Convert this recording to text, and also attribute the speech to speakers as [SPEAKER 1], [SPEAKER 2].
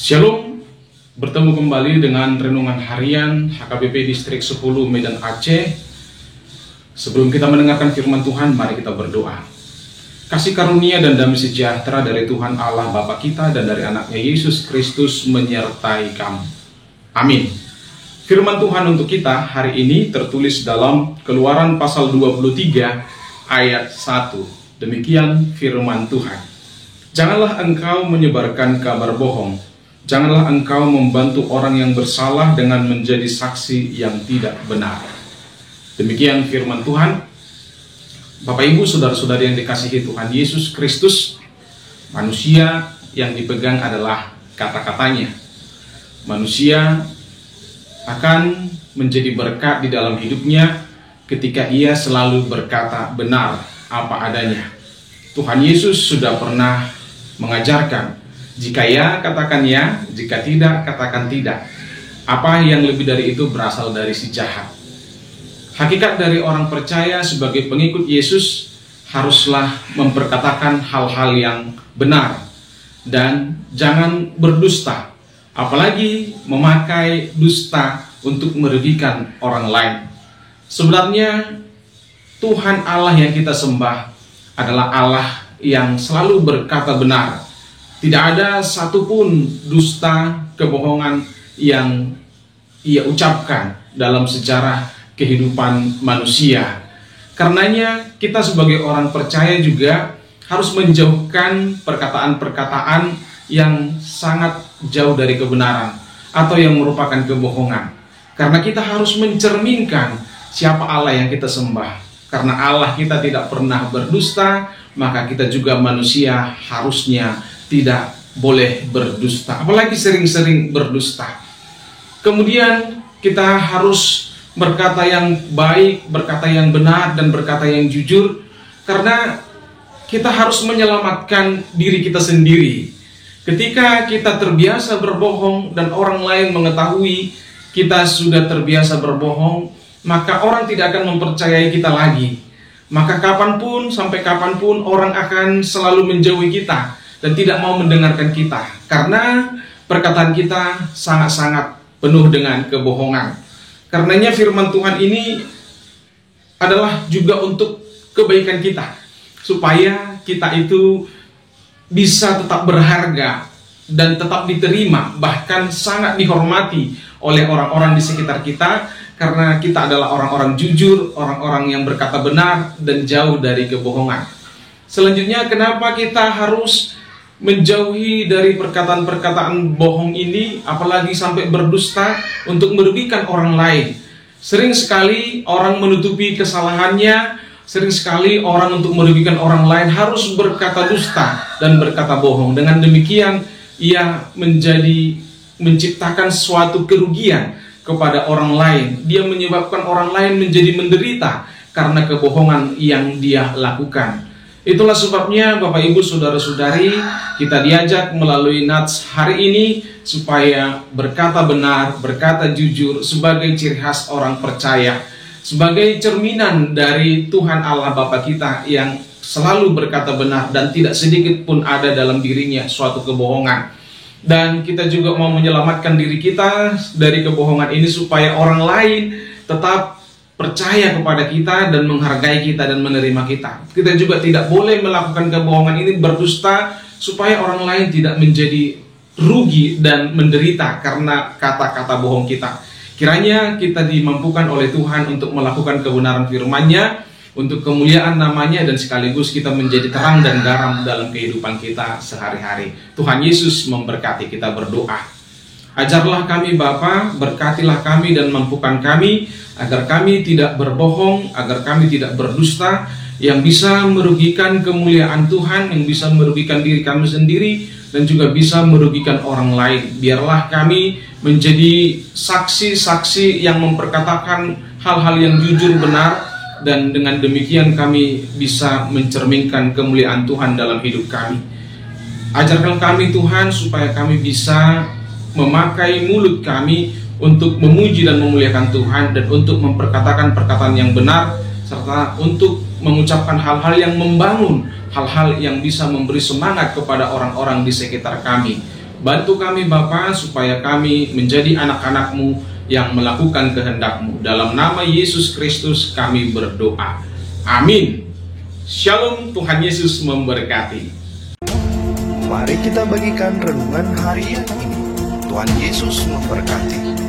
[SPEAKER 1] Shalom, bertemu kembali dengan renungan harian HKBP Distrik 10 Medan Aceh. Sebelum kita mendengarkan firman Tuhan, mari kita berdoa. Kasih karunia dan damai sejahtera dari Tuhan Allah Bapa kita dan dari anaknya Yesus Kristus menyertai kamu. Amin. Firman Tuhan untuk kita hari ini tertulis dalam Keluaran pasal 23 ayat 1. Demikian firman Tuhan. Janganlah engkau menyebarkan kabar bohong. Janganlah engkau membantu orang yang bersalah dengan menjadi saksi yang tidak benar. Demikian firman Tuhan. Bapak Ibu, saudara-saudari yang dikasihi Tuhan Yesus Kristus, manusia yang dipegang adalah kata-katanya. Manusia akan menjadi berkat di dalam hidupnya ketika ia selalu berkata benar apa adanya. Tuhan Yesus sudah pernah mengajarkan, jika ya, katakan ya, jika tidak, katakan tidak. Apa yang lebih dari itu berasal dari si jahat. Hakikat dari orang percaya sebagai pengikut Yesus haruslah memperkatakan hal-hal yang benar dan jangan berdusta, apalagi memakai dusta untuk merugikan orang lain. Sebenarnya Tuhan Allah yang kita sembah adalah Allah yang selalu berkata benar. Tidak ada satupun dusta, kebohongan yang ia ucapkan dalam sejarah kehidupan manusia. Karenanya kita sebagai orang percaya juga harus menjauhkan perkataan-perkataan yang sangat jauh dari kebenaran atau yang merupakan kebohongan. Karena kita harus mencerminkan siapa Allah yang kita sembah. Karena Allah kita tidak pernah berdusta, maka kita juga manusia harusnya tidak boleh berdusta, apalagi sering-sering berdusta. Kemudian kita harus berkata yang baik, berkata yang benar, dan berkata yang jujur, karena kita harus menyelamatkan diri kita sendiri. Ketika kita terbiasa berbohong dan orang lain mengetahui kita sudah terbiasa berbohong, maka orang tidak akan mempercayai kita lagi. Maka kapanpun, sampai kapanpun orang akan selalu menjauhi kita dan tidak mau mendengarkan kita, karena perkataan kita sangat-sangat penuh dengan kebohongan. Karenanya firman Tuhan ini adalah juga untuk kebaikan kita, supaya kita itu bisa tetap berharga dan tetap diterima, bahkan sangat dihormati oleh orang-orang di sekitar kita, karena kita adalah orang-orang jujur, orang-orang yang berkata benar dan jauh dari kebohongan. Selanjutnya, kenapa kita harus menjauhi dari perkataan-perkataan bohong ini, apalagi sampai berdusta untuk merugikan orang lain? Sering sekali orang menutupi kesalahannya, sering sekali orang untuk merugikan orang lain harus berkata dusta dan berkata bohong. Dengan demikian ia menciptakan suatu kerugian kepada orang lain. Dia menyebabkan orang lain menjadi menderita karena kebohongan yang dia lakukan. Itulah sebabnya Bapak Ibu Saudara-saudari, kita diajak melalui nats hari ini supaya berkata benar, berkata jujur sebagai ciri khas orang percaya, sebagai cerminan dari Tuhan Allah Bapa kita yang selalu berkata benar dan tidak sedikit pun ada dalam dirinya suatu kebohongan. Dan kita juga mau menyelamatkan diri kita dari kebohongan ini supaya orang lain tetap percaya kepada kita dan menghargai kita dan menerima kita. Kita juga tidak boleh melakukan kebohongan ini berdusta supaya orang lain tidak menjadi rugi dan menderita karena kata-kata bohong kita. Kiranya kita dimampukan oleh Tuhan untuk melakukan kebenaran firman-Nya, untuk kemuliaan namanya, dan sekaligus kita menjadi terang dan garam dalam kehidupan kita sehari-hari. Tuhan Yesus memberkati. Kita berdoa. Ajarlah kami Bapa, berkatilah kami dan mampukan kami, agar kami tidak berbohong, agar kami tidak berdusta, yang bisa merugikan kemuliaan Tuhan, yang bisa merugikan diri kami sendiri, dan juga bisa merugikan orang lain. Biarlah kami menjadi saksi-saksi yang memperkatakan hal-hal yang jujur benar, dan dengan demikian kami bisa mencerminkan kemuliaan Tuhan dalam hidup kami. Ajarkan kami Tuhan supaya kami bisa memakai mulut kami untuk memuji dan memuliakan Tuhan, dan untuk memperkatakan perkataan yang benar, serta untuk mengucapkan hal-hal yang membangun, hal-hal yang bisa memberi semangat kepada orang-orang di sekitar kami. Bantu kami Bapa, supaya kami menjadi anak-anak-Mu yang melakukan kehendak-Mu. Dalam nama Yesus Kristus kami berdoa. Amin. Shalom, Tuhan Yesus memberkati.
[SPEAKER 2] Mari kita bagikan renungan harian ini. Tuhan Yesus memberkati.